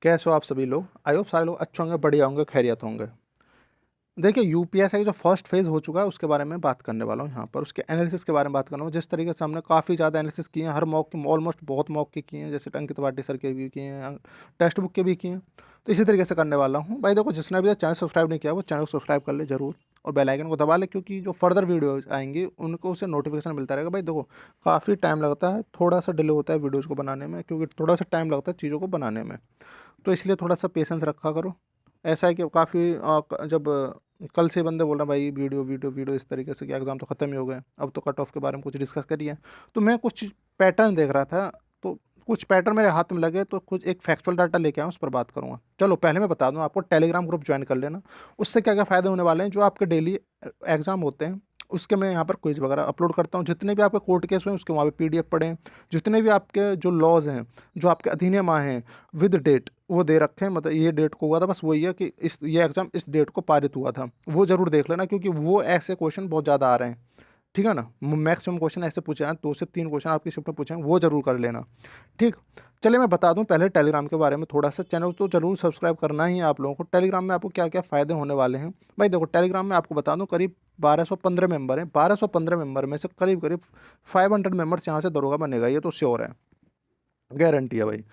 कैसे हो आप सभी लोग? आई होप सारे लोग अच्छे होंगे, बढ़िया होंगे, खैरियत होंगे। देखिए यूपीएससी का जो फर्स्ट फेज़ हो चुका है उसके बारे में बात करने वाला हूँ यहाँ पर, उसके एनालिसिस के बारे में बात करना हूँ। जिस तरीके से हमने काफ़ी ज़्यादा एनालिसिस किए हैं, हर मॉक के ऑलमोस्ट बहुत मॉक के किए हैं, जैसे अंकित वाटी सर के भी किए हैं, टेक्स्ट बुक के भी किए हैं। तो इसी तरीके से करने वाला हूँ। भाई देखो, जिसने भी चैनल सब्सक्राइब नहीं किया वो चैनल को सब्सक्राइब कर ले जरूर, और बेल आइकन को दबा ले, क्योंकि जो फर्दर वीडियोज आएंगी उनको उससे नोटिफिकेशन मिलता रहेगा। भाई देखो, काफ़ी टाइम लगता है, थोड़ा सा डिले होता है वीडियोज़ को बनाने में, क्योंकि थोड़ा सा टाइम लगता है चीज़ों को बनाने में। तो इसलिए थोड़ा सा पेशेंस रखा करो। ऐसा है कि काफ़ी जब कल से बंदे बोल रहे हैं भाई वीडियो वीडियो वीडियो इस तरीके से कि एग्ज़ाम तो ख़त्म ही हो गए, अब तो कट ऑफ के बारे में कुछ डिस्कस करिए। तो मैं कुछ पैटर्न देख रहा था, तो कुछ पैटर्न मेरे हाथ में लगे, तो कुछ एक फैक्चुअल डाटा लेके आया, उस पर बात करूँगा। चलो पहले मैं बता दूँ आपको, टेलीग्राम ग्रुप ज्वाइन कर लेना। उससे क्या क्या फ़ायदे होने वाले हैं, जो आपके डेली एग्ज़ाम होते हैं उसके मैं यहाँ पर क्विज वगैरह अपलोड करता हूँ। जितने भी आपके कोर्ट केस हुए उसके वहाँ पे पीडीएफ पढ़ें। जितने भी आपके जो लॉज हैं, जो आपके अधिनियम आए हैं विद डेट, वो दे रखे हैं, मतलब ये डेट को हुआ था, बस वही है कि ये एग्ज़ाम इस डेट को पारित हुआ था, वो ज़रूर देख लेना, क्योंकि वो ऐसे क्वेश्चन बहुत ज़्यादा आ रहे हैं। ठीक है ना, मैक्सिमम क्वेश्चन ऐसे पूछे हैं, 2 से 3 क्वेश्चन आपकी शिफ्ट में पूछे हैं, वो जरूर कर लेना। ठीक। चलिए मैं बता दूं पहले टेलीग्राम के बारे में थोड़ा सा। चैनल तो जरूर सब्सक्राइब करना ही है आप लोगों को। टेलीग्राम में आपको क्या क्या फ़ायदे होने वाले हैं। भाई देखो, टेलीग्राम में आपको बता दूं करीब 1215 मेंबर हैं। 1215 मेंबर में से करीब करीब 500 मेंबर्स यहाँ से दरोगा बनेगा, ये तो श्योर है, गारंटी है भाई।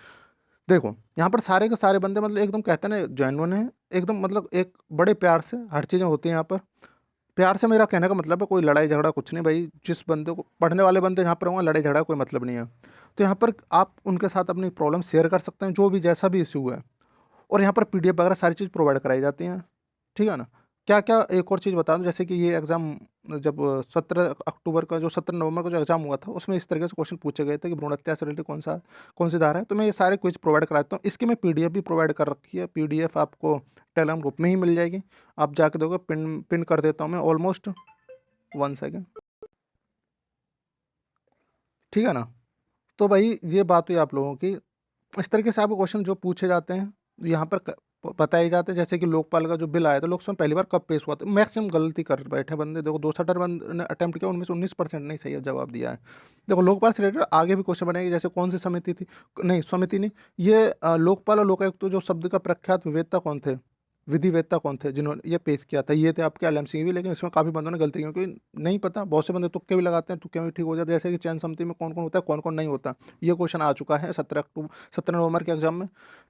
देखो यहाँ पर सारे के सारे बंदे मतलब एकदम कहते हैं ना जेन्युइन है, एकदम मतलब एक बड़े प्यार से हर चीज़ें होती हैं यहाँ पर। प्यार से मेरा कहने का मतलब है, कोई लड़ाई झगड़ा कुछ नहीं भाई। जिस बंदे को पढ़ने वाले बंदे यहाँ पर होंगे, लड़ाई झगड़ा कोई मतलब नहीं है। तो यहाँ पर आप उनके साथ अपनी प्रॉब्लम शेयर कर सकते हैं, जो भी जैसा भी इशू है। और यहाँ पर पीडीएफ वगैरह सारी चीज़ प्रोवाइड कराई जाती हैं। ठीक है ना। क्या क्या एक और चीज़ बता दूँ, जैसे कि ये एग्ज़ाम जब 17 अक्टूबर का, जो 17 नवंबर का जो एग्ज़ाम हुआ था, उसमें इस तरीके से क्वेश्चन पूछे गए थे कि भ्रूण हत्या से रिलेटेड कौन सी धारा है। तो मैं ये सारे क्विज प्रोवाइड कराता हूँ। इसकी मैं पीडीएफ भी प्रोवाइड कर रखी है। पीडीएफ आपको टेलीग्राम ग्रुप में ही मिल जाएगी, आप जाके दोगे, पिन पिन कर देता हूँ मैं ऑलमोस्ट। 1 सेकेंड। ठीक है ना। तो भाई ये बात हुई आप लोगों की। इस तरीके से आपको क्वेश्चन जो पूछे जाते हैं यहाँ पर बताए जाते हैं। जैसे कि लोकपाल का जो बिल आया था, लोकसभा में पहली बार कब पेश हुआ था। मैक्सिमम गलती कर बैठे बंदे। देखो 270 बंदे ने अटेम्प्ट किया, उनमें से 19% नहीं सही जवाब दिया है। देखो लोकपाल से रिलेटेड आगे भी क्वेश्चन बनेंगे, जैसे कौन सी समिति थी, नहीं समिति नहीं, ये लोकपाल और लोकायुक्त तो जो शब्द का प्रख्यात विवेकता कौन थे, विधिवेत्ता कौन थे जिन्होंने ये पेश किया था, ये थे आपके एलएमसिंह भी। लेकिन इसमें काफ़ी बंदों ने गलती की, क्योंकि नहीं पता। बहुत से बंदे तुक्के भी लगाते हैं, तुक्के में भी ठीक हो जाते हैं। जैसे कि चयन समिति में कौन कौन होता है, कौन कौन नहीं होता, ये क्वेश्चन आ चुका है 17 नवंबर के एग्जाम में।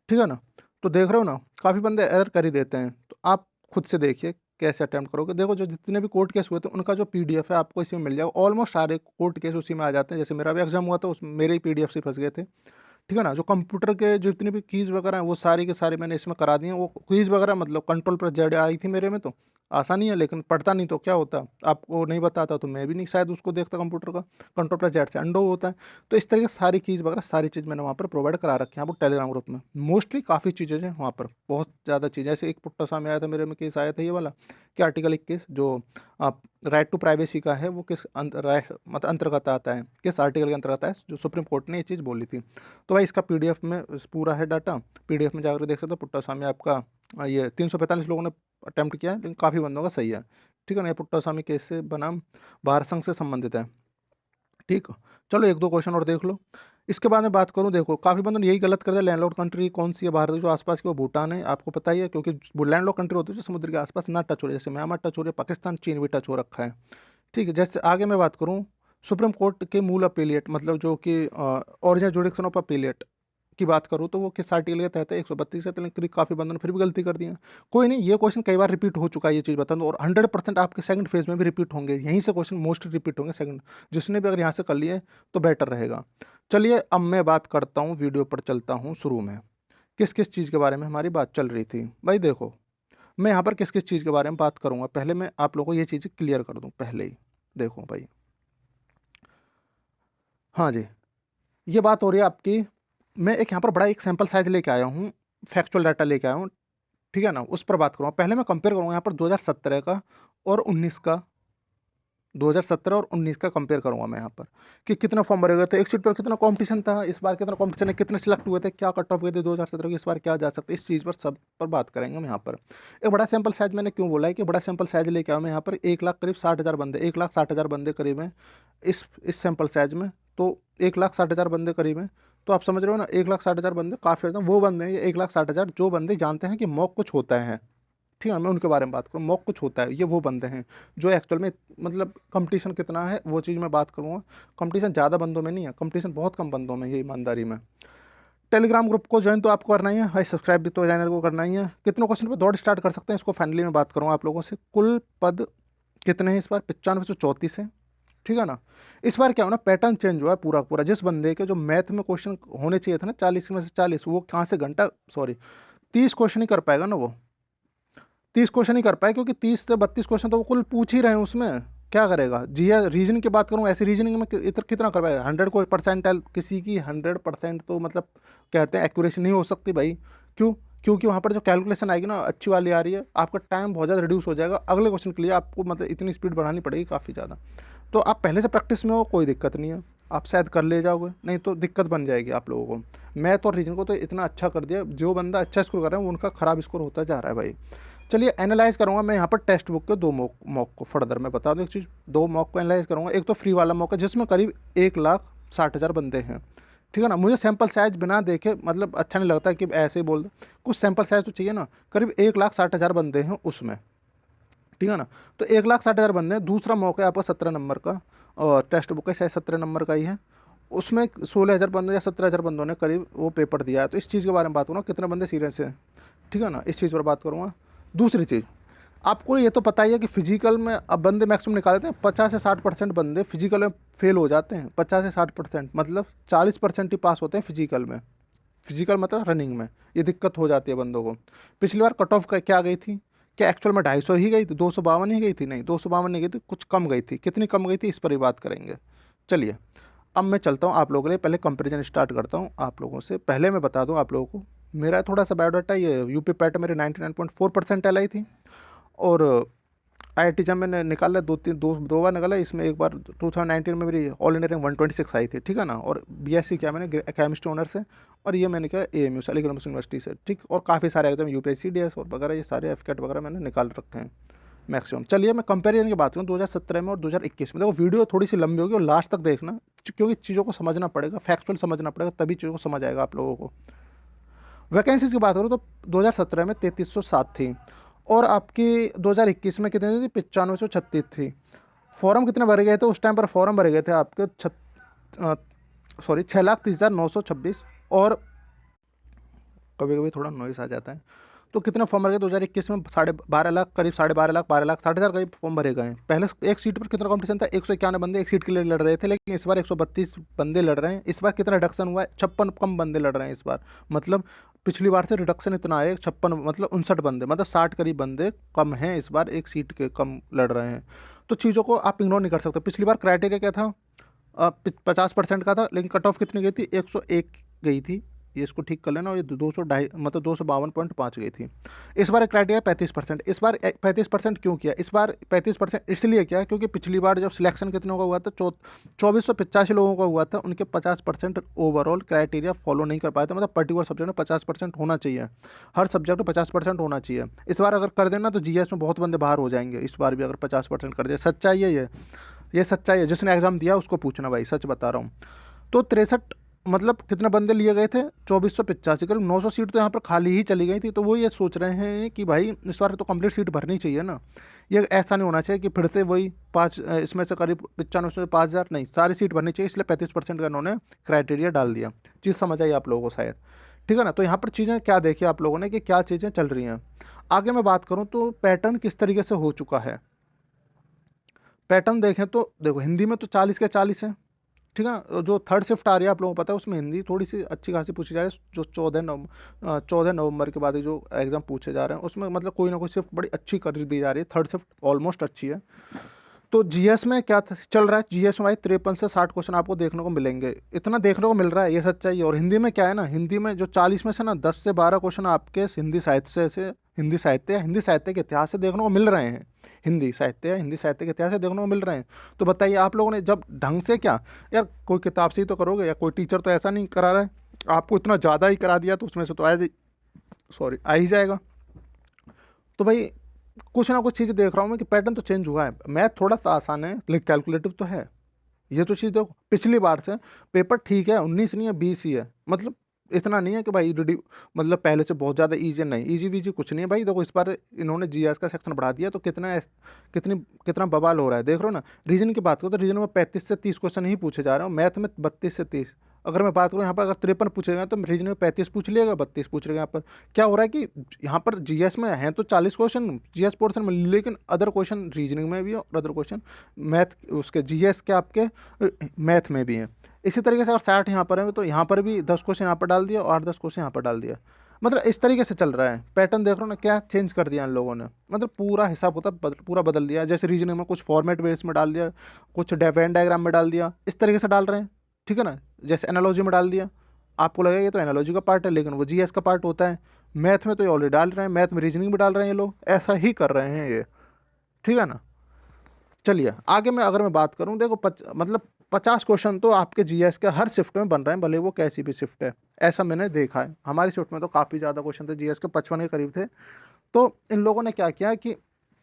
ठीक है ना। तो देख रहे हो ना, काफ़ी बंदे एरर कर ही देते हैं। तो आप खुद से देखिए कैसे अटैम्प्ट करोगे। देखो जो जितने भी कोर्ट केस हुए थे उनका जो पीडीएफ है आपको इसी में मिल जाएगा। ऑलमोस्ट सारे कोर्ट केस उसी में आ जाते हैं। जैसे मेरा भी एग्जाम हुआ था, उस मेरे ही पीडीएफ से फंस गए थे। ठीक है ना। जो कंप्यूटर के जितने भी कीज़ वगैरह हैं वो सारी के सारे मैंने इसमें करा दिए हैं। वो कीज़ वगैरह मतलब कंट्रोल प्लस जेड आई थी मेरे में, तो आसानी है। लेकिन पढ़ता नहीं तो क्या होता, आपको नहीं बताता तो मैं भी नहीं शायद उसको देखता कंप्यूटर का। कंट्रोल प्लस जेड से अंडो होता है। तो इस तरीके से सारी कीज़ वगैरह सारी चीज़ मैंने वहाँ पर प्रोवाइड करा रखी है आपको टेलीग्राम ग्रुप में। मोस्टली काफ़ी चीज़ें हैं वहाँ पर, बहुत ज़्यादा चीज़ें। जैसे एक पुट्टा सामने आया था मेरे में, केस आया था ये वाला कि आर्टिकल 21 जो राइट टू प्राइवेसी का है, वो किस मतलब अंतर्गत आता है, किस आर्टिकल के अंतर्गत है, जो सुप्रीम कोर्ट ने ये चीज़ बोली थी। तो भाई इसका पीडीएफ में पूरा है डाटा, पीडीएफ में जाकर देख सकते हो। पुट्टा स्वामी आपका ये 345 लोगों ने अटैम्प्ट किया है, लेकिन काफ़ी बंदों का सही है। ठीक है ना। ये पुट्टा स्वामी केस से बनाम भारत संघ से संबंधित है। ठीक। चलो एक दो क्वेश्चन और देख लो। इसके बाद में बात करूं, देखो काफ़ी बंदों ने यही गलत कर दिया। लैंडलॉर्ड कंट्री कौन सी है भारत की, जो आसपास की, वो भूटान है, आपको पता ही है। क्योंकि वो लैंडलॉर्ड कंट्री होती है जो समुद्र के आसपास ना टच हो रही है। जैसे म्यांमार टच हो रही है, पाकिस्तान चीन भी टच हो रखा है। ठीक है। जैसे आगे मैं बात करूं, सुप्रीम कोर्ट के मूल अपीलिएट, मतलब जो कि ओरिजिनल जुडिक्शन ऑफ अपीलिएट की बात करूँ, तो वो किस आर्टिकल के तहत है, 132 है। लेकिन काफ़ी बंदों ने फिर भी गलती कर दी है। कोई नहीं, ये क्वेश्चन कई बार रिपीट हो चुका है, ये चीज़ बता दूँ। और 100% आपके सेकंड फेज में भी रिपीट होंगे, यहीं से क्वेश्चन मोस्ट रिपीट होंगे सेकंड। जिसने भी अगर यहाँ से कर लिए तो बेटर रहेगा। चलिए अब मैं बात करता हूँ, वीडियो पर चलता हूँ। शुरू में किस किस चीज़ के बारे में हमारी बात चल रही थी। भाई देखो, मैं यहाँ पर किस किस चीज़ के बारे में बात करूँगा, पहले मैं आप लोगों को ये चीज़ें क्लियर कर दूँ पहले ही। देखो भाई, हाँ जी, ये बात हो रही है आपकी। मैं एक यहाँ पर बड़ा एक सैंपल साइज लेके आया हूँ, फैक्चुअल डाटा लेके आया हूँ। ठीक है ना, उस पर बात करूँगा। पहले मैं कंपेयर करूँगा यहाँ पर 2017 का और 19 का, 2017 और 19 का कंपेयर करूँगा मैं यहाँ पर, कि कितना फॉर्म भरे गए थे, एक सीट पर कितना कंपटीशन था, इस बार कितना कंपटीशन है, कितने सिलेक्ट हुए थे, क्या कट ऑफ गए थे 2017 के, इस बार क्या जा सकते, इस चीज़ पर सब पर बात करेंगे हम यहाँ पर। एक बड़ा सैंपल साइज मैंने क्यों बोला है कि बड़ा सैंपल साइज लेके आया मैं यहाँ पर। 1 लाख करीब 60,000 बंदे, 1,60,000 बंदे करीब हैं इस सैंपल साइज में। तो 1,60,000 बंदे करीब हैं। तो आप समझ रहे हो ना, 1,60,000 बंदे काफ़ी होते हैं, वो बंदे हैं ये 1,60,000 जो बंदे जानते हैं कि मॉक कुछ होता है। ठीक है, मैं उनके बारे में बात करूँ, मॉक कुछ होता है, ये वो बंदे हैं जो एक्चुअल में मतलब कंपटीशन कितना है वो चीज़ मैं बात करूँगा। कंपटीशन ज़्यादा बंदों में नहीं है, कंपटीशन बहुत कम बंदों में है, ये ईमानदारी में। टेलीग्राम ग्रुप को ज्वाइन तो आपको करना ही है भाई, सब्सक्राइब भी तो चैनल को करना ही है। कितने क्वेश्चन पे दौड़ स्टार्ट कर सकते हैं इसको फाइनली मैं बात करूँ आप लोगों से। कुल पद कितने हैं इस बार? 9534 है। ठीक है ना। इस बार क्या हो ना, पैटर्न चेंज हुआ है पूरा पूरा। जिस बंदे के जो मैथ में क्वेश्चन होने चाहिए था ना 40 में से 40, वो कहाँ से घंटा सॉरी 30 क्वेश्चन ही कर पाएगा ना वो। 30 क्वेश्चन ही कर पाए, क्योंकि 30 से 32 क्वेश्चन तो वो कुल पूछ ही रहे हैं उसमें। क्या करेगा जी? रीजनिंग की बात करूँ, ऐसी रीजनिंग में इतना कितना कर पाएगा? 100 को परसेंटाइल किसी की 100% तो मतलब कहते हैं एक्यूरेसी नहीं हो सकती भाई। क्यों? क्योंकि वहाँ पर जो कैलकुलेशन आएगी ना अच्छी वाली आ रही है, आपका टाइम बहुत ज़्यादा रिड्यूस हो जाएगा। अगले क्वेश्चन के लिए आपको मतलब इतनी स्पीड बढ़ानी पड़ेगी काफ़ी ज़्यादा। तो आप पहले से प्रैक्टिस में हो, कोई दिक्कत नहीं है, आप शायद कर ले जाओगे, नहीं तो दिक्कत बन जाएगी आप लोगों को। मैथ और रीजन को तो इतना अच्छा कर दिया, जो बंदा अच्छा स्कोर कर रहा है उनका ख़राब स्कोर होता जा रहा है भाई। चलिए एनालाइज करूँगा मैं यहाँ पर टेक्स्ट बुक के 2 मॉक को। फर्दर मैं बता दूँ एक चीज़, 2 मॉक को एनालाइज करूँगा। एक तो फ्री वाला मॉक है जिसमें करीब 1,60,000 बंदे हैं। ठीक है ना। मुझे सैंपल साइज बिना देखे मतलब अच्छा नहीं लगता कि ऐसे ही बोल दो, कुछ सैंपल साइज तो चाहिए ना। करीब 1,60,000 बंदे हैं उसमें। ठीक है ना। तो 1,60,000 बंदे हैं। दूसरा मौका है आपका 17 नंबर का, और टेक्स्ट बुक है शायद 17 नंबर का ही है। उसमें 16,000 बंदों या 17,000 बंदों ने करीब वो पेपर दिया है। तो इस चीज़ के बारे में बात करूँगा, कितने बंदे सीरियस हैं। ठीक है ना, इस चीज़ पर बात करूँगा। दूसरी चीज़, आपको ये तो पता ही है कि फिजिकल में अब बंदे मैक्सिमम निकाल देते हैं, 50 से 60% बंदे फिजिकल में फेल हो जाते हैं। 50 से 60% मतलब 40% ही पास होते हैं फिजिकल में। फिजिकल मतलब रनिंग में ये दिक्कत हो जाती है बंदों को। पिछली बार कट ऑफ क्या गई थी? क्या एक्चुअल में 250 ही गई थी? 252 ही गई थी? नहीं, 252 नहीं गई थी, कुछ कम गई थी। कितनी कम गई थी इस पर ही बात करेंगे। चलिए अब मैं चलता हूँ आप लोगों के लिए, पहले कंपैरिजन स्टार्ट करता हूँ आप लोगों से। पहले मैं बता दूँ आप लोगों को, मेरा थोड़ा सा बायोडाटा, ये यूपी पैट मेरे 99.4% आई थी। और आईआईटी जब मैंने निकाला दो बार निकाला, इसमें एक बार 2019 में मेरी ऑल इंडिया रैंक 126 आई थी। ठीक है ना। और बीएससी किया मैंने केमिस्ट्री ऑनर से, और ये मैंने किया एएमयू से, अलीगढ़ मुस्लिम यूनिवर्सिटी से। ठीक, और काफ़ी सारे एग्जाम यूपीएससी डीएस और वगैरह ये सारे एफकेट वगैरह मैंने निकाल रखे हैं मैक्सिमम। चलिए मैं कंपैरिजन की बात करूँ 2017 में और 2021 में। देखो वीडियो थोड़ी सी लंबी होगी और लास्ट तक देखना, क्योंकि चीज़ों को समझना पड़ेगा, फैक्चुअल समझना पड़ेगा, तभी चीज़ों को समझ आएगा आप लोगों को। वैकेंसीज की बात करूँ तो 2017 में 3307 थी, और आपकी 2021 में कितनी थी? 9536 थी। फॉर्म कितने भरे गए थे उस टाइम पर? फॉर्म भरे गए थे आपके 6,30,926। और कभी कभी थोड़ा नॉइस आ जाता है। तो कितने फॉर्म भरे गए 2021 में? 12.5 लाख, करीब 12.5 लाख, 12,60,000 करीब फॉर्म भरे गए हैं। पहले एक सीट पर कितना कंपटीशन था? 191 बंदे एक सीट के लिए लड़ रहे थे, लेकिन इस बार 132 बंदे लड़ रहे हैं। इस बार कितना रिडक्शन हुआ है? 56 कम बंदे लड़ रहे हैं इस बार। मतलब पिछली बार से रिडक्शन इतना है, 56 मतलब 59 बंदे, मतलब 60 करीब बंदे कम हैं इस बार, एक सीट के कम लड़ रहे हैं। तो चीज़ों को आप इग्नोर नहीं कर सकते। पिछली बार क्राइटेरिया क्या था? 50% का था, लेकिन कट ऑफ कितनी गई थी? 101 गई थी। ये इसको ठीक कर लेना। और ये 200 ढाई मतलब 252.5 गई थी। इस बार क्राइटेरिया 35%। इस बार 35% क्यों किया? इस बार 35% इसलिए किया क्योंकि पिछली बार जब सिलेक्शन कितनों का हुआ था, 2485 लोगों का हुआ था, उनके 50% ओवरऑल क्राइटेरिया फॉलो नहीं कर पाए थे। मतलब पर्टिकुलर सब्जेक्ट में 50% होना चाहिए, हर सब्जेक्ट में 50% होना चाहिए। इस बार अगर कर देना तो जीएस में बहुत बंदे बाहर हो जाएंगे। इस बार भी अगर 50% कर दिया, सच्चाई है ये सच्चाई है। जिसने एग्ज़ाम दिया उसको पूछना भाई, सच बता रहा हूँ। तो 63 मतलब कितने बंदे लिए गए थे? 2485, करीब 900 सीट तो यहाँ पर खाली ही चली गई थी। तो वो ये सोच रहे हैं कि भाई इस बार तो कंप्लीट सीट भरनी चाहिए ना। ये ऐसा नहीं होना चाहिए कि फिर से वही इसमें से करीब 95 से 5,000 नहीं, सारी सीट भरनी चाहिए। इसलिए 35% का इन्होंने क्राइटेरिया डाल दिया। चीज़ समझ आई आप लोगों को शायद। ठीक है ना। तो यहाँ पर चीज़ें क्या देखी आप लोगों ने कि क्या चीज़ें चल रही हैं। आगे मैं बात करूँ तो पैटर्न किस तरीके से हो चुका है। पैटर्न देखें तो देखो, हिंदी में तो 40 के 40 हैं। ठीक है ना। जो थर्ड शिफ्ट आ रही है आप लोगों को पता है, उसमें हिंदी थोड़ी सी अच्छी खासी पूछी जा रही है। जो 14 नवंबर के बाद जो एग्ज़ाम पूछे जा रहे हैं उसमें मतलब कोई ना कोई शिफ्ट बड़ी अच्छी कर दी जा रही है। थर्ड शिफ्ट ऑलमोस्ट अच्छी है। तो जीएस में क्या चल रहा है? जीएस में भाई 53 से 60 क्वेश्चन आपको देखने को मिलेंगे, इतना देखने को मिल रहा है, ये सच्चाई है। और हिंदी में क्या है ना, हिंदी में जो 40 में से ना 10 से 12 क्वेश्चन आपके हिंदी साहित्य के इतिहास से देखने को मिल रहे हैं। हिंदी साहित्य के इतिहास से देखने को मिल रहे हैं। तो बताइए आप लोगों ने जब ढंग से, क्या यार कोई किताब से ही तो करोगे, या कोई टीचर तो ऐसा नहीं करा रहा है आपको, इतना ज़्यादा ही करा दिया तो उसमें से तो आ ही जाएगा। तो भाई कुछ ना कुछ चीज़ देख रहा हूँ मैं कि पैटर्न तो चेंज हुआ है। मैथ थोड़ा सा आसान है लेकिन कैलकुलेटिव तो है। ये तो चीज़ देखो, पिछली बार से पेपर ठीक है, 19 नहीं है 20 ही है, मतलब इतना नहीं है कि भाई मतलब पहले से बहुत ज़्यादा ईजी, नहीं ईजी वीजी कुछ नहीं है भाई। देखो इस बार इन्होंने जीएस का सेक्शन बढ़ा दिया, तो कितनी कितना बवाल हो रहा है, देख रहे हो ना। रीजन की बात करो तो रीजन में 35 से 30 क्वेश्चन ही पूछे जा रहे हो, मैथ में 32 से 30। अगर मैं बात करूँ यहाँ पर अगर 53 पूछे गए तो रीजन में 35 पूछ लिएगा, 32 पूछ लेगा। यहाँ पर क्या हो रहा है कि यहाँ पर जीएस में हैं तो 40 क्वेश्चन जीएस पोर्शन में, लेकिन अदर क्वेश्चन रीजनिंग में भी है और अदर क्वेश्चन मैथ उसके जीएस के आपके मैथ में भी हैं। इसी तरीके से अगर 60 यहाँ पर है तो यहाँ पर भी 10 क्वेश्चन यहाँ पर डाल दिया और 8-10 क्वेश्चन यहाँ पर डाल दिया। मतलब इस तरीके से चल रहा है पैटर्न, देख रहे हो ना क्या चेंज कर दिया इन लोगों ने, मतलब पूरा हिसाब होता पूरा बदल दिया। जैसे रीजनिंग में कुछ फॉर्मेट बेस में डाल दिया, कुछ वेन डायग्राम में डाल दिया, इस तरीके से डाल रहे हैं, ठीक है ना। जैसे एनालॉजी में डाल दिया, आपको लगेगा ये तो एनालॉजी का पार्ट है, लेकिन वो जीएस का पार्ट होता है। मैथ में तो ये ऑलरेडी डाल रहे हैं, मैथ में रीजनिंग भी डाल रहे हैं ये लोग, ऐसा ही कर रहे हैं ये, ठीक है ना। चलिए आगे मैं अगर मैं बात करूं, देखो मतलब 50 क्वेश्चन तो आपके जीएस के हर शिफ्ट में बन रहे हैं, भले वो कैसी भी शिफ्ट है, ऐसा मैंने देखा है। हमारी शिफ्ट में तो काफ़ी ज़्यादा क्वेश्चन थे जीएस के, 55 के करीब थे। तो इन लोगों ने क्या किया कि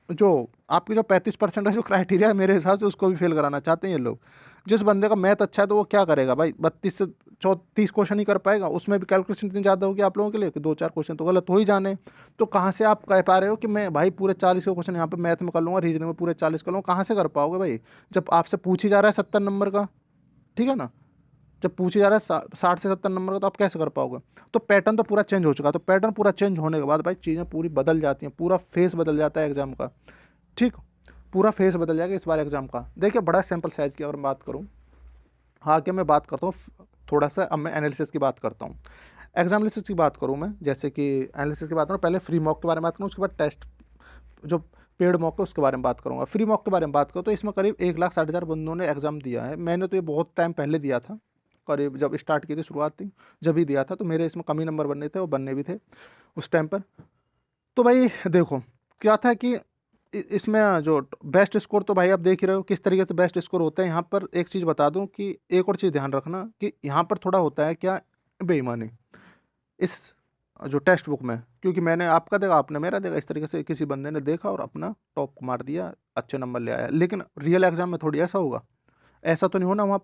जो आपकी जो 35% का जो क्राइटेरिया है मेरे हिसाब से उसको भी फेल कराना चाहते हैं ये लोग। जिस बंदे का मैथ अच्छा है तो वो क्या करेगा भाई, 32 से 30 क्वेश्चन ही कर पाएगा, उसमें भी कैलकुलेशन इतनी ज़्यादा होगी आप लोगों के लिए कि 2-4 क्वेश्चन तो गलत हो ही जाने। तो कहाँ से आप कह पा रहे हो कि मैं भाई पूरे 40 क्वेश्चन यहाँ पे मैथ में कर लूँगा, रीजनिंग में पूरे 40 कर लूँगा, कहाँ से कर पाओगे भाई, जब आपसे पूछ ही जा रहा है 70 नंबर का, ठीक है ना। जब पूछे जा रहा है 60 से 70 नंबर का, तो आप कैसे कर पाओगे। तो पैटर्न तो पूरा चेंज हो चुका है, तो पैटर्न पूरा चेंज होने के बाद भाई चीज़ें पूरी बदल जाती हैं, पूरा फेस बदल जाता है एग्जाम का, ठीक, पूरा फेस बदल जाएगा इस बार एग्जाम का। देखिए बड़ा सैंपल साइज की अगर मैं बात करूँ, हाँ कि मैं बात करता हूँ थोड़ा सा, अब मैं एनालिसिस की बात करता हूँ। एग्जाम एनालिसिस की बात करूँ मैं, जैसे कि एनालिसिस की बात करूँ, पहले फ्री मॉक के बारे में बात करूँ, उसके बाद टेस्ट जो पेड मॉक है उसके बारे में बात करूँगा। फ्री मॉक के बारे में बात करूँ तो इसमें करीब 1,60,000 बंदों ने एग्ज़ाम दिया है। मैंने तो ये बहुत टाइम पहले दिया था, करीब जब स्टार्ट की थी शुरुआत थी जब ही दिया था, तो मेरे इसमें कम ही नंबर बनने थे और बनने भी थे उस टाइम पर। तो भाई देखो क्या था कि इसमें जो बेस्ट स्कोर, तो भाई आप देख ही रहे हो किस तरीके से बेस्ट स्कोर होता है। यहाँ पर एक चीज़ बता दूं कि एक और चीज़ ध्यान रखना कि यहाँ पर थोड़ा होता है क्या, बेईमानी इस जो टेक्स्ट बुक में, क्योंकि मैंने आपका देखा आपने मेरा देखा, इस तरीके से किसी बंदे ने देखा और अपना टॉप मार दिया, अच्छे नंबर ले आया। लेकिन रियल एग्जाम में थोड़ी ऐसा होगा, ऐसा तो नहीं होना वहाँ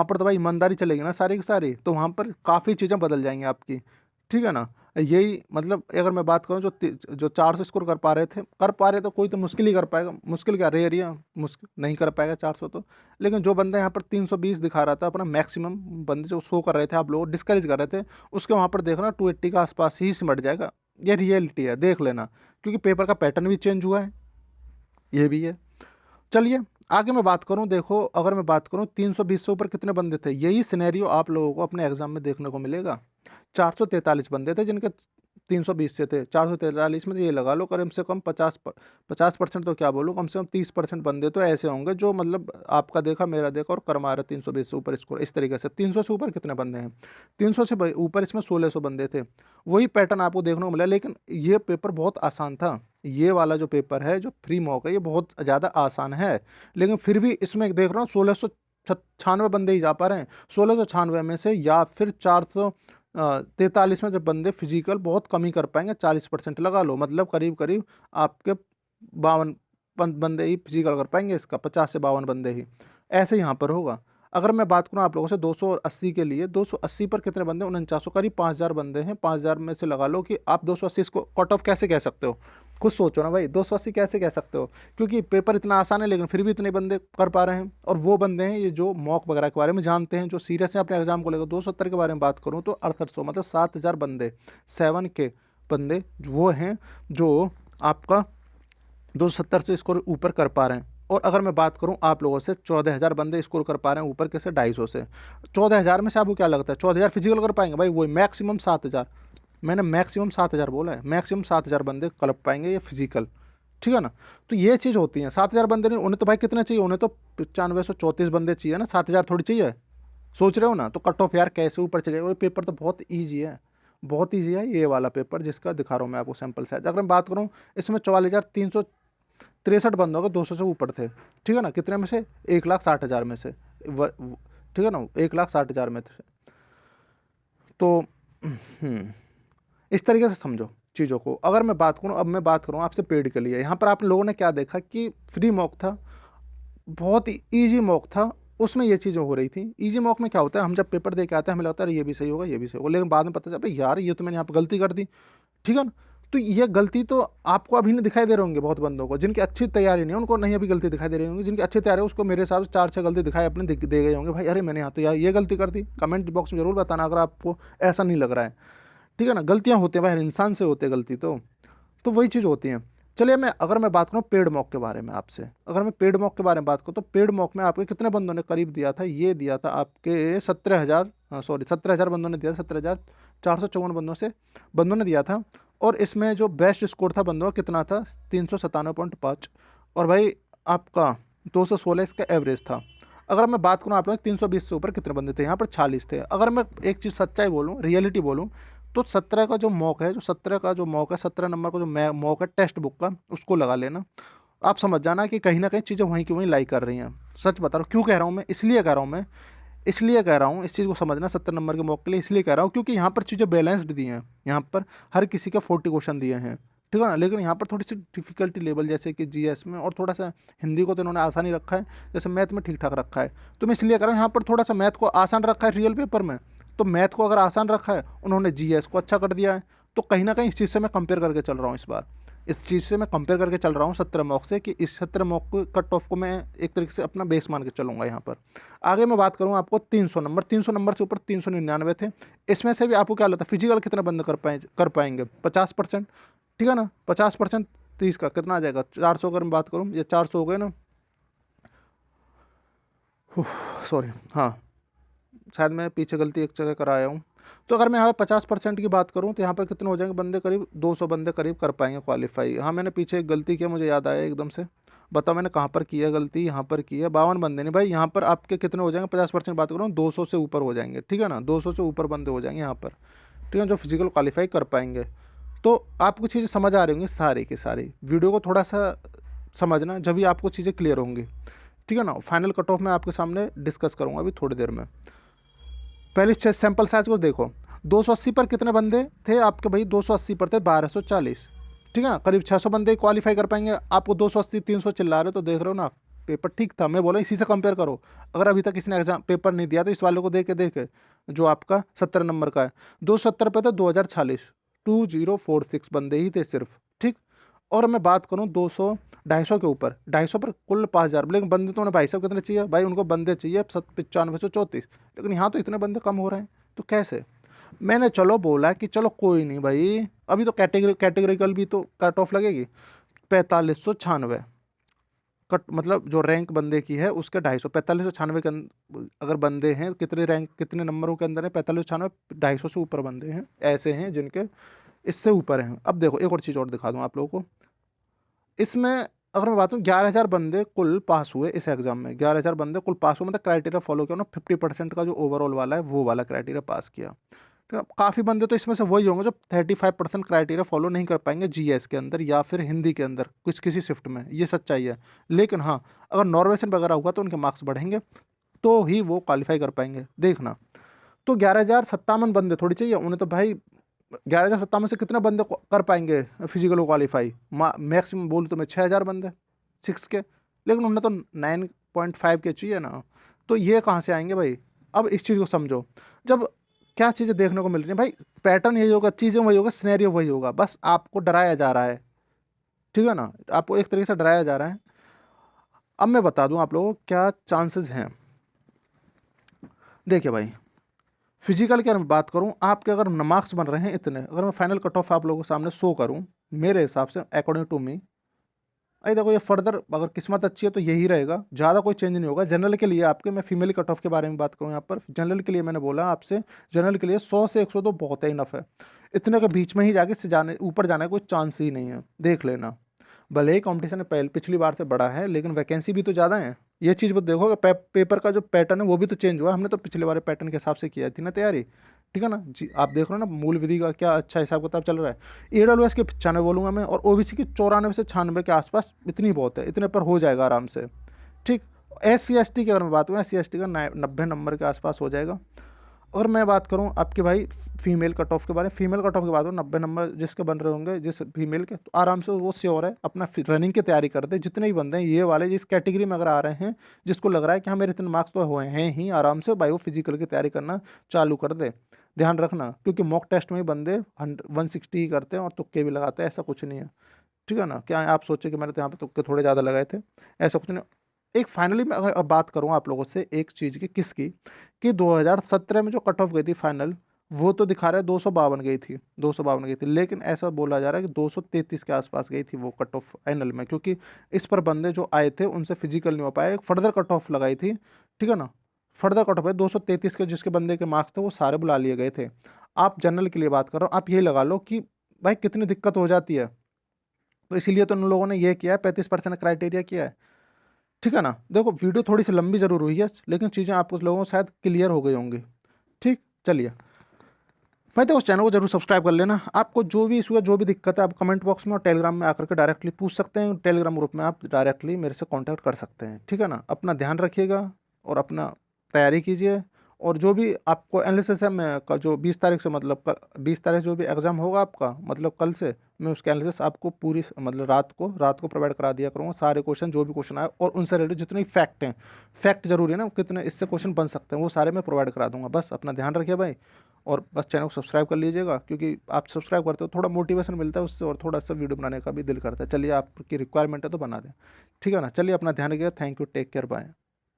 पर तो भाई ईमानदारी चलेगी ना सारी की सारी, तो वहाँ पर काफ़ी चीज़ें बदल जाएंगी आपकी, ठीक है ना। यही मतलब अगर मैं बात करूँ जो 400 स्कोर कर पा रहे तो कोई तो मुश्किल ही कर पाएगा, मुश्किल क्या रेयर ही है, मुश्किल नहीं कर पाएगा 400 तो। लेकिन जो बंदा यहाँ पर 320 दिखा रहा था अपना मैक्सिमम, बंदे जो शो कर रहे थे आप लोग डिस्करेज कर रहे थे, उसके वहाँ पर देखना 280 के आसपास ही सिमट जाएगा। ये रियलिटी है, देख लेना, क्योंकि पेपर का पैटर्न भी चेंज हुआ है, ये भी है। चलिए आगे मैं बात करूं, देखो अगर मैं बात करूं 320 से ऊपर कितने बंदे थे, यही सिनेरियो आप लोगों को अपने एग्जाम में देखने को मिलेगा। 443 बंदे थे जिनके 320 से थे, 443 में तो ये लगा लो कम से कम 50% तो क्या बोलो, कम से कम 30% बंदे तो ऐसे होंगे जो मतलब आपका देखा मेरा देखा और कर मारा 320 से ऊपर स्कोर। इस तरीके से 300 से ऊपर कितने बंदे हैं, 300 से ऊपर इसमें 1600 बंदे थे। वही पैटर्न आपको देखने को मिला, लेकिन ये पेपर बहुत आसान था। ये वाला जो पेपर है जो फ्री मॉक है ये बहुत ज़्यादा आसान है, लेकिन फिर भी इसमें देख रहा हूँ 1696 बंदे ही जा पा रहे हैं। 1696 में से या फिर 443 में जब बंदे फिजिकल बहुत कम ही कर पाएंगे, 40% लगा लो, मतलब करीब करीब आपके 52 बंदे ही फिजिकल कर पाएंगे, इसका 50 से 52 बंदे ही, ऐसे यहाँ पर होगा। अगर मैं बात करूँ आप लोगों से 280 के लिए, 280 पर कितने बंदे, 4900, करीब 5000 बंदे हैं। 5000 में से लगा लो कि आप 280 को कट ऑफ कैसे कह सकते हो, खुद सोचो ना भाई, 280 कैसे कह सकते हो, क्योंकि पेपर इतना आसान है लेकिन फिर भी इतने बंदे कर पा रहे हैं। और वो बंदे हैं ये जो मॉक वगैरह के बारे में जानते हैं, जो सीरियस हैं अपने एग्जाम को लेकर। 270 के बारे में बात करूँ तो 6800 मतलब 7000 बंदे, 7K बंदे वो हैं जो आपका 270 से स्कोर ऊपर कर पा रहे हैं। और अगर मैं बात करूं आप लोगों से, 14,000 बंदे स्कोर कर पा रहे हैं ऊपर कैसे, 250 से। 14,000 में से आपको क्या लगता है 14,000 फिजिकल कर पाएंगे भाई, वही मैक्सिमम 7,000, मैंने मैक्सिमम 7,000 बोला है, मैक्सिमम 7,000 बंदे कर पाएंगे ये फिजिकल, ठीक है ना। तो ये चीज़ होती है, 7,000 बंदे नहीं, उन्हें तो भाई कितने चाहिए, उन्हें तो 9534 बंदे चाहिए ना, 7,000 थोड़ी चाहिए, सोच रहे हो ना। तो कट ऑफ यार कैसे ऊपर चलेगा, वो पेपर तो बहुत ईजी है, बहुत ईजी है ये वाला पेपर जिसका दिखा रहा हूँ मैं आपको सैंपल साइज। अगर मैं बात करूँ इसमें 44,363 बंदों के 200 से ऊपर थे, ठीक है ना, कितने में से 1,60,000 में से, ठीक है ना, 1,60,000 में थे। तो इस तरीके से समझो चीज़ों को। अगर मैं बात करूँ, अब मैं बात करूँ आपसे पेड के लिए, यहाँ पर आप लोगों ने क्या देखा कि फ्री मॉक था, बहुत ही ईजी मॉक था, उसमें ये चीज़ें हो रही थी। ईजी मॉक में क्या होता है, हम जब पेपर दे के आते हैं हमें लगता है ये भी सही होगा, ये भी सही होगा, लेकिन बाद में पता चला भाई यार ये तो मैंने यहाँ पर गलती कर दी, ठीक है ना। तो ये गलती तो आपको अभी नहीं दिखाई दे रहे होंगे, बहुत बंदों को जिनकी अच्छी तैयारी नहीं है उनको नहीं अभी गलती दिखाई दे रही होंगी, जिनकी अच्छी तैयारी है उसको मेरे हिसाब से 4-6 गलती दिखाई अपने दे गए होंगे, भाई अरे मैंने यहाँ तो यार ये गलती कर दी। कमेंट बॉक्स में जरूर बताना अगर आपको ऐसा नहीं लग रहा है, ठीक है ना। गलतियाँ होती हैं भाई, हर इंसान से होती है गलती, तो वही चीज़ होती है। चलिए अगर मैं बात करूँ पेड मॉक के बारे में आपसे, अगर मैं पेड मॉक के बारे में बात करूँ तो पेड मॉक में आपके कितने बंदों ने करीब दिया था, ये दिया था आपके 17,000, सॉरी 17,000 बंदों ने दिया था, 17,454 बंदों ने दिया था। और इसमें जो बेस्ट स्कोर था बंदों का कितना था, 397.5, और भाई आपका 216 इसका एवरेज था। अगर मैं बात करूँ आप लोग 320 से ऊपर कितने बंदे थे, यहाँ पर 40 थे। अगर मैं एक चीज़ सच्चाई बोलूँ, रियलिटी बोलूँ, तो 17 का जो मॉक है, 17 नंबर का जो मॉक है टेक्स्ट बुक का, उसको लगा लेना। आप समझ जाना कि कहीं ना कहीं चीज़ें वहीं की वहीं लाई कर रही हैं। सच बता रहा हूँ, क्यों कह रहा हूँ मैं, इसलिए कह रहा हूँ इस चीज़ को समझना, 70 नंबर के मॉक के लिए इसलिए कह रहा हूँ क्योंकि यहाँ पर चीज़ें बैलेंस्ड दी हैं, यहाँ पर हर किसी का 40 क्वेश्चन दिए हैं, ठीक है ना। लेकिन यहाँ पर थोड़ी सी डिफिकल्टी लेवल जैसे कि जीएस में, और थोड़ा सा हिंदी को तो इन्होंने आसान ही रखा है, जैसे मैथ में ठीक ठाक रखा है। तो मैं इसलिए कह रहा हूँ यहाँ पर थोड़ा सा मैथ को आसान रखा है रियल पेपर में, तो मैथ को अगर आसान रखा है उन्होंने जीएस को अच्छा कर दिया है। तो कहीं ना कहीं इस चीज़ से मैं कंपेयर करके चल रहा हूँ, इस बार इस चीज़ से मैं कंपेयर करके चल रहा हूँ 17 मॉक से, कि इस 17 मॉक कट ऑफ को मैं एक तरीके से अपना बेस मान के चलूँगा यहाँ पर। आगे मैं बात करूँ आपको 300 नंबर से ऊपर 399 थे। इसमें से भी आपको क्या लगता है फिजिकल कितना बंद कर पाएंगे, 50%, ठीक है ना। 50% 30 का कितना आ जाएगा, 400 अगर मैं बात करूँ, ये 400 हो गए ना, सॉरी, हाँ शायद मैं पीछे गलती एक जगह कराया हूँ। तो अगर मैं यहाँ पे 50% की बात करूँ तो यहाँ पर कितने हो जाएंगे बंदे, करीब 200 बंदे करीब कर पाएंगे क्वालिफाई। हाँ मैंने पीछे एक गलती किया, मुझे याद आया एकदम से, बताओ मैंने कहाँ पर किया गलती, यहाँ पर की है। 52 बंदे नहीं भाई, यहाँ पर आपके कितने हो जाएंगे, 50% बात करूँ 200 से ऊपर हो जाएंगे, ठीक है ना। 200 से ऊपर बंदे हो जाएंगे यहाँ पर, ठीक है, जो फिजिकल क्वालिफाई कर पाएंगे। तो आपको चीज़ें समझ आ रही होंगी सारी की सारी, वीडियो को थोड़ा सा समझना जब भी आपको चीज़ें क्लियर होंगी, ठीक है ना। फाइनल कट ऑफ मैं आपके सामने डिस्कस करूँगा अभी थोड़ी देर में। पहले सैंपल साइज को देखो, 280 पर कितने बंदे थे आपके भाई, 280 पर थे 1240, ठीक है ना। करीब 600 बंदे क्वालिफाई कर पाएंगे, आपको 280 300 चिल्ला रहे हो, तो देख रहे हो ना पेपर ठीक था। मैं बोला इसी से कंपेयर करो, अगर अभी तक किसी ने एग्जाम पेपर नहीं दिया तो इस वाले को देखे जो आपका 17 नंबर का है, 270 पे था 2046, 2046 बंदे ही थे सिर्फ, ठीक। और मैं बात करूँ 200 250 के ऊपर, 250 पर कुल 5,000, लेकिन बंदे तो उन्हें भाई साहब कितने चाहिए भाई, उनको बंदे चाहिए 9534, लेकिन यहाँ तो इतने बंदे कम हो रहे हैं, तो कैसे। मैंने चलो बोला कि चलो कोई नहीं भाई, अभी तो कैटेगरिकल भी तो कट ऑफ लगेगी, 4596 कट, मतलब जो रैंक बंदे की है उसके 250, 4596 के अगर बंदे हैं, कितने रैंक कितने नंबरों के अंदर है, 4596, 250 से ऊपर बंदे हैं, ऐसे हैं जिनके इससे ऊपर हैं। अब देखो एक और चीज़ और दिखा दूँ आप लोगों को, इसमें अगर मैं बात करूँ 11,000 बंदे कुल पास हुए इस एग्जाम में, 11,000 बंदे कुल पास हुए, मतलब क्राइटेरिया फॉलो किया ना, 50% का जो ओवरऑल वाला है वो वाला क्राइटेरिया पास किया, ठीक है। काफ़ी बंदे तो इसमें से वही होंगे जो 35% क्राइटेरिया फॉलो नहीं कर पाएंगे जीएस के अंदर या फिर हिंदी के अंदर कुछ किसी शिफ्ट में, ये सच्चाई है। लेकिन हाँ अगर नॉर्वेशन वगैरह हुआ तो उनके मार्क्स बढ़ेंगे, तो ही वो क्वालिफाई कर पाएंगे, देखना। तो 11,057 बंदे थोड़ी चाहिए उन्हें, तो भाई 11,057 से कितने बंदे कर पाएंगे फिजिकल को क्वालिफाई, मैक्सिमम बोलूँ तो मैं 6,000 बंदे 6 के, लेकिन उन्हें तो 9.5 के चाहिए ना, तो ये कहाँ से आएंगे भाई। अब इस चीज़ को समझो, जब क्या चीज़ें देखने को मिल रही हैं भाई, पैटर्न यही होगा, चीज़ें वही होगा, सिनेरियो वही होगा, बस आपको डराया जा रहा है, ठीक है ना, आपको एक तरीके से डराया जा रहा है। अब मैं बता दूं आप लोगों को क्या चांसेस हैं। देखिए भाई फिजिकल की अगर मैं बात करूं, आपके अगर मार्क्स बन रहे हैं इतने, अगर मैं फाइनल कट ऑफ आप लोगों के सामने शो करूं, मेरे हिसाब से अकॉर्डिंग टू मी, अरे देखो ये फर्दर अगर किस्मत अच्छी है तो यही रहेगा, ज़्यादा कोई चेंज नहीं होगा। जनरल के लिए आपके, मैं फीमेल कट ऑफ के बारे में बात करूँ यहाँ पर, जनरल के लिए मैंने बोला आपसे, जनरल के लिए 100 से 102 बहुत है, इनफ है। इतने के बीच में ही जाके से जाने ऊपर जाने का कोई चांस ही नहीं है, देख लेना। भले ही कॉम्पिटिशन पिछली बार से बड़ा है, लेकिन वैकेंसी भी तो ज़्यादा है। ये चीज़ वो देखोगे, पेपर का जो पैटर्न है वो भी तो चेंज हुआ, हमने तो पिछले वाले पैटर्न के हिसाब से किया थी ना तैयारी, ठीक है ना जी। आप देख रहे हो ना मूल विधि का क्या अच्छा हिसाब किताब चल रहा है। EWS के 95 बोलूँगा मैं, और OBC की 94 से 96 के आसपास, इतनी बहुत है, इतने पर हो जाएगा आराम से, ठीक। SC ST की अगर मैं बात करूँ, SC ST का 90 नंबर के आसपास हो जाएगा। और मैं बात करूं आपके भाई फीमेल कट ऑफ के बारे में, फीमेल कट ऑफ की बात करूँ 90 नंबर जिसके बन रहे होंगे जिस फीमेल के, तो आराम से वो श्योर है अपना रनिंग की तैयारी कर दे। जितने भी बंदे हैं ये वाले जिस कैटेगरी में अगर आ रहे हैं, जिसको लग रहा है कि हाँ मेरे इतने मार्क्स तो हुए हैं ही, आराम से बायो फिजिकल की तैयारी करना चालू कर दे। ध्यान रखना, क्योंकि मॉक टेस्ट में ही बंदे 160 ही करते हैं और तुक्के भी लगाते हैं, ऐसा कुछ नहीं है। ठीक है ना, क्या आप सोचे कि मैंने तो यहाँ पे तुक्के थोड़े ज़्यादा लगाए थे, ऐसा कुछ नहीं। एक फाइनली मैं अगर अब बात करूँ आप लोगों से एक चीज़ की, किसकी, कि 2017 में जो कट ऑफ गई थी फाइनल, वो तो दिखा रहा है 252 गई थी, 252 गई थी, लेकिन ऐसा बोला जा रहा है कि 233 के आसपास गई थी वो कट ऑफ फाइनल में, क्योंकि इस पर बंदे जो आए थे उनसे फिजिकल नहीं हो पाए, एक फर्दर कट ऑफ लगाई थी। ठीक है ना, फर्दर कट ऑफ है 233 के, जिसके बंदे के मार्क्स थे वो सारे बुला लिए गए थे। आप जनरल के लिए बात कर रहे हो, आप ये लगा लो कि भाई कितनी दिक्कत हो जाती है, तो इसीलिए तो उन लोगों ने ये किया है, 35% क्राइटेरिया किया है। ठीक है ना, देखो वीडियो थोड़ी सी लंबी जरूर हुई है, लेकिन चीज़ें आपको लोगों को शायद क्लियर हो गई होंगी। ठीक, चलिए, मैं तो उस चैनल को जरूर सब्सक्राइब कर लेना। आपको जो भी इशू है, जो भी दिक्कत है, आप कमेंट बॉक्स में और टेलीग्राम में आकर के डायरेक्टली पूछ सकते हैं। टेलीग्राम ग्रुप में आप डायरेक्टली मेरे से कांटेक्ट कर सकते हैं। ठीक है ना, अपना ध्यान रखिएगा और अपना तैयारी कीजिए। और जो भी आपको एनालिसिस है, मैं का जो 20 तारीख से, मतलब 20 तारीख जो भी एग्ज़ाम होगा आपका, मतलब कल से, मैं उसका एनालिसिस आपको पूरी मतलब रात को प्रोवाइड करा दिया करूँगा। सारे क्वेश्चन जो भी क्वेश्चन आए और उनसे रिलेटेड जितने फैक्ट हैं, फैक्ट जरूरी है ना, कितने इससे क्वेश्चन बन सकते हैं, वो सारे मैं प्रोवाइड करा दूंगा। बस अपना ध्यान रखिए भाई, और बस चैनल को सब्सक्राइब कर लीजिएगा, क्योंकि आप सब्सक्राइब करते हो थोड़ा मोटिवेशन मिलता है उससे, और थोड़ा सा वीडियो बनाने का भी दिल करता है। चलिए, आपकी रिक्वायरमेंट है तो बना दें। ठीक है ना, चलिए अपना ध्यान रखिएगा। Thank you, take care, bye.